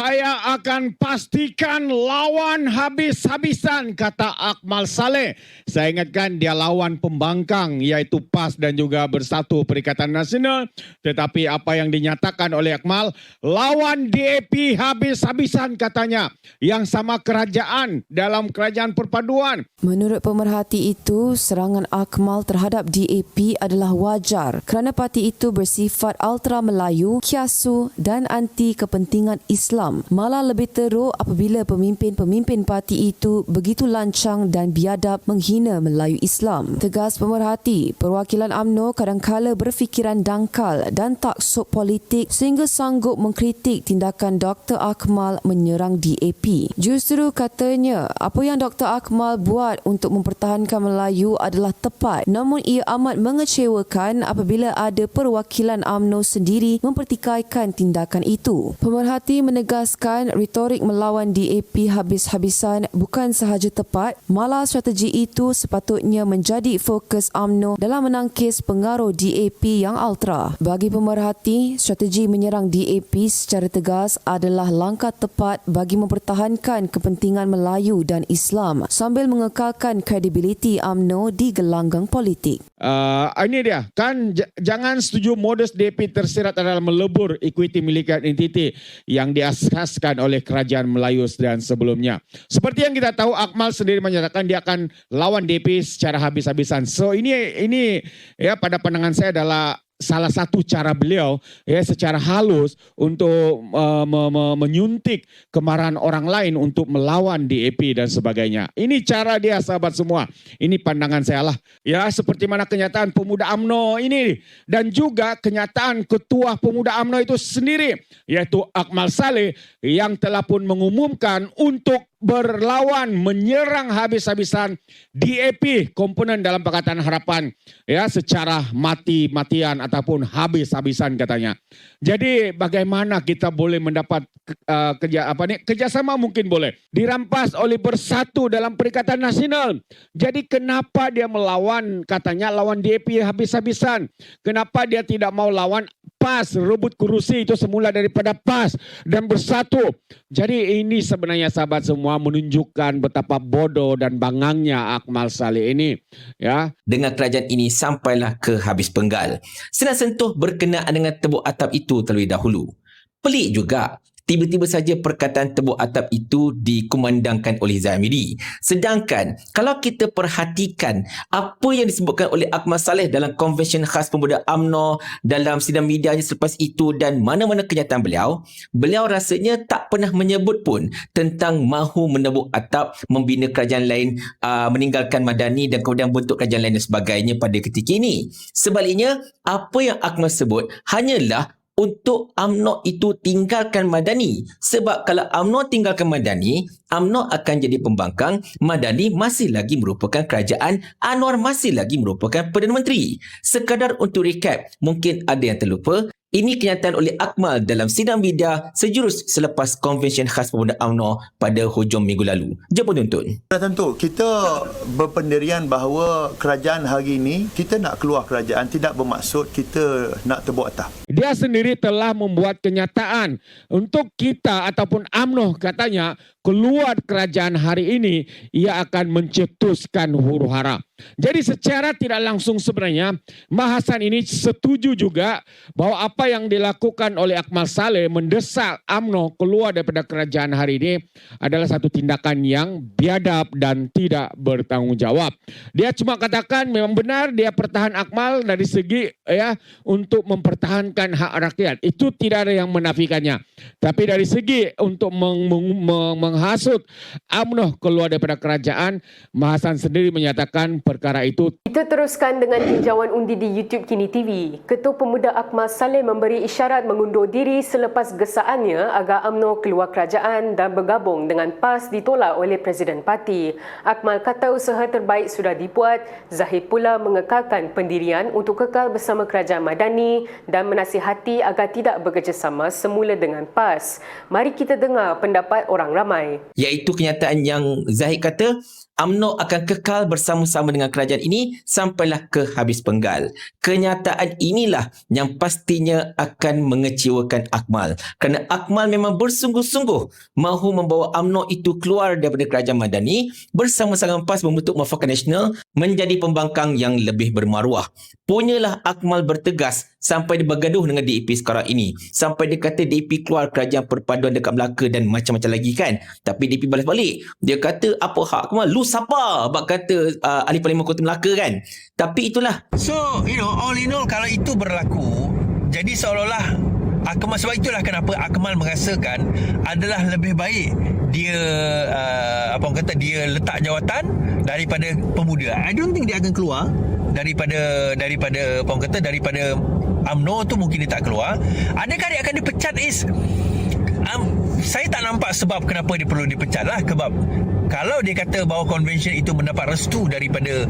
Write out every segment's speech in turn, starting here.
Saya akan pastikan lawan habis-habisan, kata Akmal Saleh. Saya ingatkan dia lawan pembangkang iaitu PAS dan juga Bersatu Perikatan Nasional. Tetapi apa yang dinyatakan oleh Akmal, lawan DAP habis-habisan katanya. Yang sama kerajaan dalam kerajaan perpaduan. Menurut pemerhati itu, serangan Akmal terhadap DAP adalah wajar kerana parti itu bersifat ultra Melayu, kiasu dan anti kepentingan Islam. Malah lebih teruk apabila pemimpin-pemimpin parti itu begitu lancang dan biadab menghina Melayu Islam. Tegas pemerhati, perwakilan UMNO kadangkala berfikiran dangkal dan taksub politik sehingga sanggup mengkritik tindakan Dr. Akmal menyerang DAP. Justru katanya, apa yang Dr. Akmal buat untuk mempertahankan Melayu adalah tepat, namun ia amat mengecewakan apabila ada perwakilan UMNO sendiri mempertikaikan tindakan itu. Pemerhati menegaskan retorik melawan DAP habis-habisan bukan sahaja tepat, malah strategi itu sepatutnya menjadi fokus UMNO dalam menangkis pengaruh DAP yang ultra. Bagi pemerhati, strategi menyerang DAP secara tegas adalah langkah tepat bagi mempertahankan kepentingan Melayu dan Islam sambil mengekalkan kredibiliti UMNO di gelanggang politik. Ini dia, kan jangan setuju modus DAP tersirat adalah melebur ekuiti milikan entiti yang diasaskan oleh kerajaan Melayu dan sebelumnya. Seperti yang kita tahu, Akmal sendiri menyatakan dia akan lawan DAP secara habis-habisan. So ini ya pada pandangan saya adalah salah satu cara beliau ya secara halus untuk menyuntik kemarahan orang lain untuk melawan DAP dan sebagainya. Ini cara dia, sahabat semua. Ini pandangan saya lah. Ya, seperti mana kenyataan pemuda UMNO ini dan juga kenyataan ketua pemuda UMNO itu sendiri yaitu Akmal Saleh yang telah pun mengumumkan untuk berlawan menyerang habis-habisan DAP komponen dalam Pakatan Harapan ya secara mati-matian ataupun habis-habisan katanya. Jadi bagaimana kita boleh mendapat kerjasama mungkin boleh dirampas oleh Bersatu dalam Perikatan Nasional. Jadi kenapa dia melawan katanya lawan DAP habis-habisan? Kenapa dia tidak mau lawan PAS, rebut kursi itu semula daripada PAS dan Bersatu. Jadi ini sebenarnya sahabat semua menunjukkan betapa bodoh dan bangangnya Akmal Saleh ini. Ya. Dengan kerajaan ini sampailah ke habis penggal. Senang sentuh berkenaan dengan tebuk atap itu terlebih dahulu. Pelik juga. Tiba-tiba saja perkataan tebuk atap itu dikumandangkan oleh Zahmidi. Sedangkan kalau kita perhatikan apa yang disebutkan oleh Akmal Saleh dalam konvensyen khas pemuda UMNO, dalam sidang medianya selepas itu dan mana-mana kenyataan beliau rasanya tak pernah menyebut pun tentang mahu menebuk atap, membina kerajaan lain, meninggalkan Madani dan kemudian bentuk kerajaan lain dan sebagainya pada ketika ini. Sebaliknya, apa yang Akmal sebut hanyalah untuk UMNO itu tinggalkan Madani. Sebab kalau UMNO tinggalkan Madani, UMNO akan jadi pembangkang, Madani masih lagi merupakan kerajaan, Anwar masih lagi merupakan Perdana Menteri. Sekadar untuk recap, mungkin ada yang terlupa, ini kenyataan oleh Akmal dalam sidang media sejurus selepas konvensyen khas pemuda UMNO pada hujung minggu lalu. Jom penonton. Tentu, kita berpendirian bahawa kerajaan hari ini, kita nak keluar kerajaan tidak bermaksud kita nak tebuk atap. Dia sendiri telah membuat kenyataan untuk kita ataupun UMNO katanya keluar kerajaan hari ini, ia akan mencetuskan huru-hara. Jadi secara tidak langsung sebenarnya bahasan ini setuju juga bahwa apa yang dilakukan oleh Akmal Saleh mendesak UMNO keluar daripada kerajaan hari ini adalah satu tindakan yang biadab dan tidak bertanggung jawab. Dia cuma katakan memang benar dia pertahan Akmal dari segi ya untuk mempertahankan hak rakyat. Itu tidak ada yang menafikannya. Tapi dari segi untuk menghasut UMNO keluar daripada kerajaan, Mahasan sendiri menyatakan perkara itu. Kita teruskan dengan tinjauan undi di YouTube Kini TV. Ketua Pemuda Akmal Saleh memberi isyarat mengundur diri selepas gesaannya agar UMNO keluar kerajaan dan bergabung dengan PAS ditolak oleh Presiden Parti. Akmal kata usaha terbaik sudah dibuat. Zahid pula mengekalkan pendirian untuk kekal bersama Kerajaan Madani dan menasihati agar tidak bekerjasama semula dengan PAS. Mari kita dengar pendapat orang ramai. Iaitu kenyataan yang Zahid kata, UMNO akan kekal bersama-sama dengan kerajaan ini sampailah ke habis penggal. Kenyataan inilah yang pastinya akan mengecewakan Akmal. Kerana Akmal memang bersungguh-sungguh mahu membawa UMNO itu keluar daripada kerajaan Madani bersama-sama PAS membentuk Muafakat Nasional menjadi pembangkang yang lebih bermaruah. Punyalah Akmal bertegas sampai dia bergaduh dengan DAP sekarang ini. Sampai dia kata DAP keluar kerajaan perpaduan dekat Melaka dan macam-macam lagi kan. Tapi DAP balas balik. Dia kata apa hak Akmal? Lu siapa? Bak kata ahli Parlimen Kota Melaka kan. Tapi itulah. So, all in all, kalau itu berlaku, jadi seolah-olah Akmal, sebab itulah kenapa Akmal merasakan adalah lebih baik dia dia letak jawatan daripada pemuda. I don't think dia akan keluar daripada UMNO tu, mungkin dia tak keluar. Adakah dia akan dipecat saya tak nampak sebab kenapa dia perlu dipecat lah. Sebab kalau dia kata bahawa convention itu mendapat restu daripada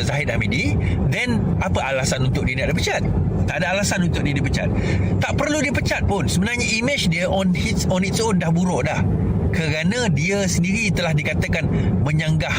Zahid Hamidi, then apa alasan untuk dia nak dipecat? Tak ada alasan untuk dia dipecat. Tak perlu dipecat pun. Sebenarnya image dia on its own dah buruk dah. Kerana dia sendiri telah dikatakan menyanggah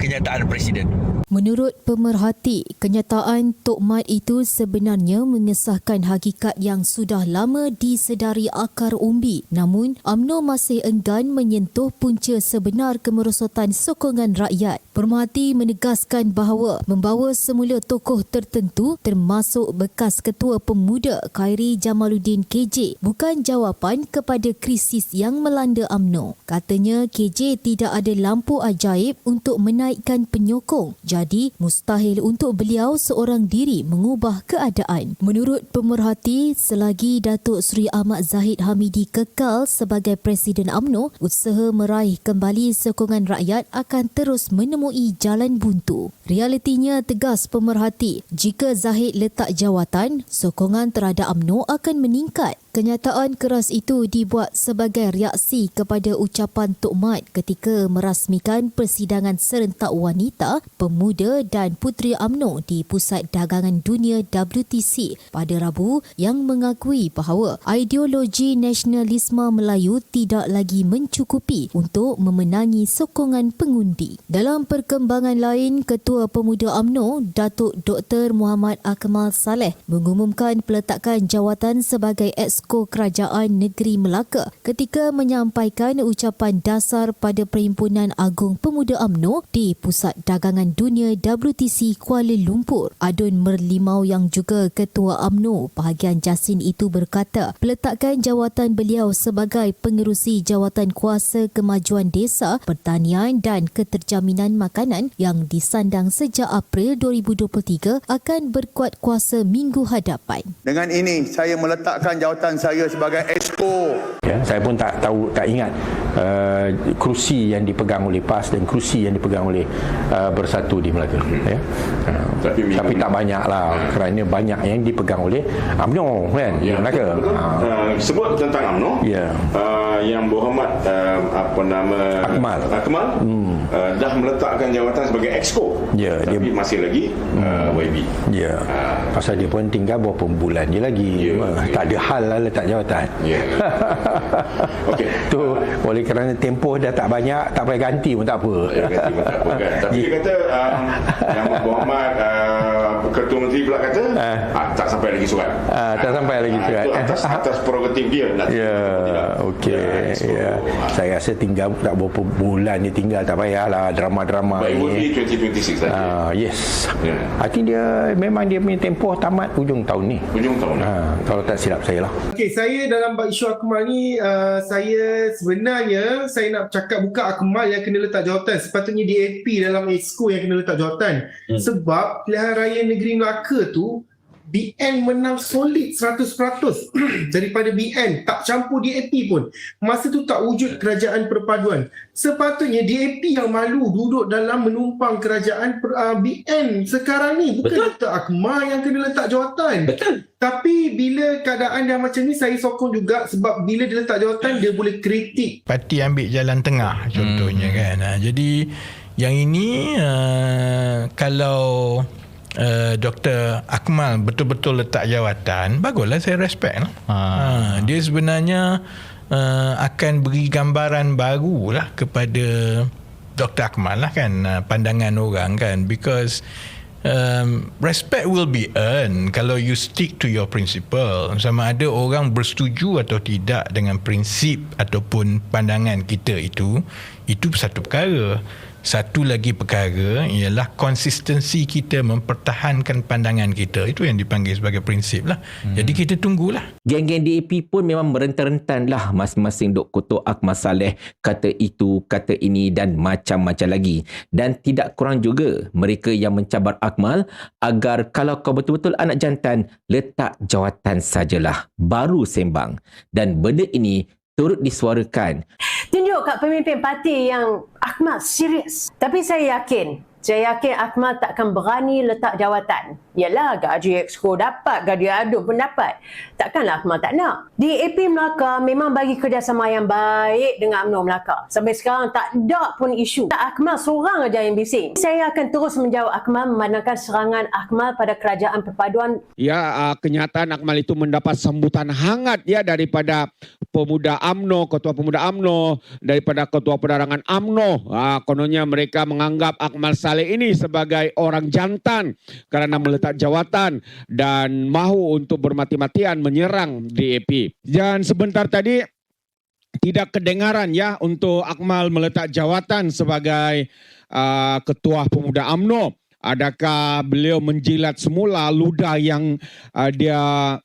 kenyataan Presiden. Menurut pemerhati, kenyataan Tok Mat itu sebenarnya mengesahkan hakikat yang sudah lama disedari akar umbi. Namun, UMNO masih enggan menyentuh punca sebenar kemerosotan sokongan rakyat. Pemerhati menegaskan bahawa membawa semula tokoh tertentu termasuk bekas Ketua Pemuda Khairi Jamaluddin KJ bukan jawapan kepada krisis yang melanda UMNO. Katanya KJ tidak ada lampu ajaib untuk menaikkan penyokong. Jadi, mustahil untuk beliau seorang diri mengubah keadaan. Menurut pemerhati, selagi Datuk Seri Ahmad Zahid Hamidi kekal sebagai Presiden UMNO, usaha meraih kembali sokongan rakyat akan terus menemui jalan buntu. Realitinya, tegas pemerhati, jika Zahid letak jawatan, sokongan terhadap UMNO akan meningkat. Kenyataan keras itu dibuat sebagai reaksi kepada ucapan Tok Mat ketika merasmikan persidangan serentak wanita, pemuda dan puteri UMNO di Pusat Dagangan Dunia WTC pada Rabu yang mengakui bahawa ideologi nasionalisme Melayu tidak lagi mencukupi untuk memenangi sokongan pengundi. Dalam perkembangan lain, Ketua Pemuda UMNO, Datuk Dr. Muhammad Akmal Saleh mengumumkan peletakan jawatan sebagai Exco Kerajaan Negeri Melaka ketika menyampaikan ucapan dasar pada Perhimpunan Agung Pemuda UMNO di Pusat Dagangan Dunia WTC Kuala Lumpur. Adun Merlimau yang juga Ketua UMNO bahagian Jasin itu berkata, peletakan jawatan beliau sebagai pengerusi Jawatan Kuasa Kemajuan Desa, Pertanian dan Keterjaminan Makanan yang disandang sejak April 2023 akan berkuat kuasa minggu hadapan. Dengan ini, saya meletakkan jawatan saya sebagai Exco. Ya, saya pun tak ingat kerusi yang dipegang oleh PAS dan kerusi yang dipegang oleh Bersatu di Melaka. Ya. Tapi tak banyak lah, kerana banyak yang dipegang oleh UMNO kan di Melaka. Sebut tentang UMNO. Ya. Yang Muhammad Akmal dah meletakkan jawatan sebagai Exco. Ya, tapi dia masih lagi YB. Ya. Pasal dia pun tinggal berapa bulan je lagi. Tak ada hal lah letak jawatan. Ya. Okey. Tu oleh kerana tempoh dah tak banyak, tak payah ganti pun tak apa. Kan. Tapi dia kata yang Muhammad Ketua Menteri pula kata tak sampai lagi surat. Tak sampai lagi surat. Atas prerogatif dia. Ya, okey. Ya. Saya rasa tinggal tak berapa bulan ni tinggal, tak payahlah drama-drama But ni. it will be 2026 saja. Yes. I think dia memang dia punya tempoh tamat hujung tahun ni. Hujung tahun. Kalau tak silap saya lah. Okey, saya dalam isu Akmal ni, saya sebenarnya saya nak cakap bukan Akmal yang kena letak jawatan. Sepatutnya DAP dalam Exco yang kena letak jawatan. Sebab pilihan raya negeri Melaka tu, BN menang solid 100% daripada BN, tak campur DAP pun. Masa tu tak wujud kerajaan perpaduan. Sepatutnya DAP yang malu duduk dalam menumpang kerajaan BN sekarang ni, bukan Dr. Akmal yang kena letak jawatan. Betul. Tapi bila keadaan dah macam ni, saya sokong juga, sebab bila dia letak jawatan, dia boleh kritik. Parti ambil jalan tengah contohnya kan. Jadi yang ini kalau Dr. Akmal betul-betul letak jawatan, baguslah, saya respect lah. Dia sebenarnya akan beri gambaran baru lah kepada Dr. Akmal lah kan, pandangan orang kan, because respect will be earned kalau you stick to your principle. Sama ada orang bersetuju atau tidak dengan prinsip ataupun pandangan kita itu satu perkara. Satu lagi perkara ialah konsistensi kita mempertahankan pandangan kita. Itu yang dipanggil sebagai prinsip lah. Jadi kita tunggulah. Geng-geng DAP pun memang merentan-rentan lah masing-masing Dok Kotor Akmal Saleh kata itu, kata ini dan macam-macam lagi. Dan tidak kurang juga mereka yang mencabar Akmal agar kalau kau betul-betul anak jantan, letak jawatan sajalah, baru sembang. Dan benda ini turut disuarakan. Tunjuk kat pemimpin parti yang Akmal serius. Tapi saya yakin Akmal takkan berani letak jawatan. Yalah, gaji Exco dapat, gaji Adu pun dapat. Takkanlah Akmal tak nak. DAP Melaka memang bagi kerjasama yang baik dengan UMNO Melaka. Sampai sekarang tak ada pun isu. Tak Akmal seorang aja yang bising. Saya akan terus menjawab Akmal memandangkan serangan Akmal pada kerajaan perpaduan. Ya, kenyataan Akmal itu mendapat sambutan hangat ya daripada pemuda UMNO, ketua pemuda UMNO, daripada ketua penerangan UMNO. Kononnya mereka menganggap Akmal Saleh ini sebagai orang jantan kerana meletak jawatan dan mahu untuk bermati-matian menyerang DAP. Dan sebentar tadi tidak kedengaran ya untuk Akmal meletak jawatan sebagai ketua pemuda UMNO. Adakah beliau menjilat semula ludah yang dia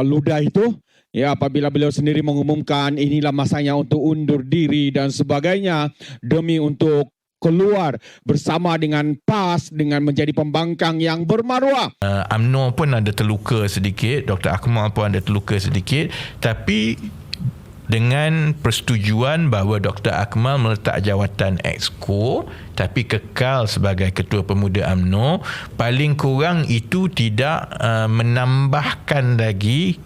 ludah itu? Ya, apabila beliau sendiri mengumumkan inilah masanya untuk undur diri dan sebagainya demi untuk keluar bersama dengan PAS dengan menjadi pembangkang yang bermaruah. UMNO pun ada terluka sedikit, Dr. Akmal pun ada terluka sedikit, tapi dengan persetujuan bahawa Dr. Akmal meletak jawatan Exco tapi kekal sebagai ketua pemuda UMNO, paling kurang itu tidak menambahkan lagi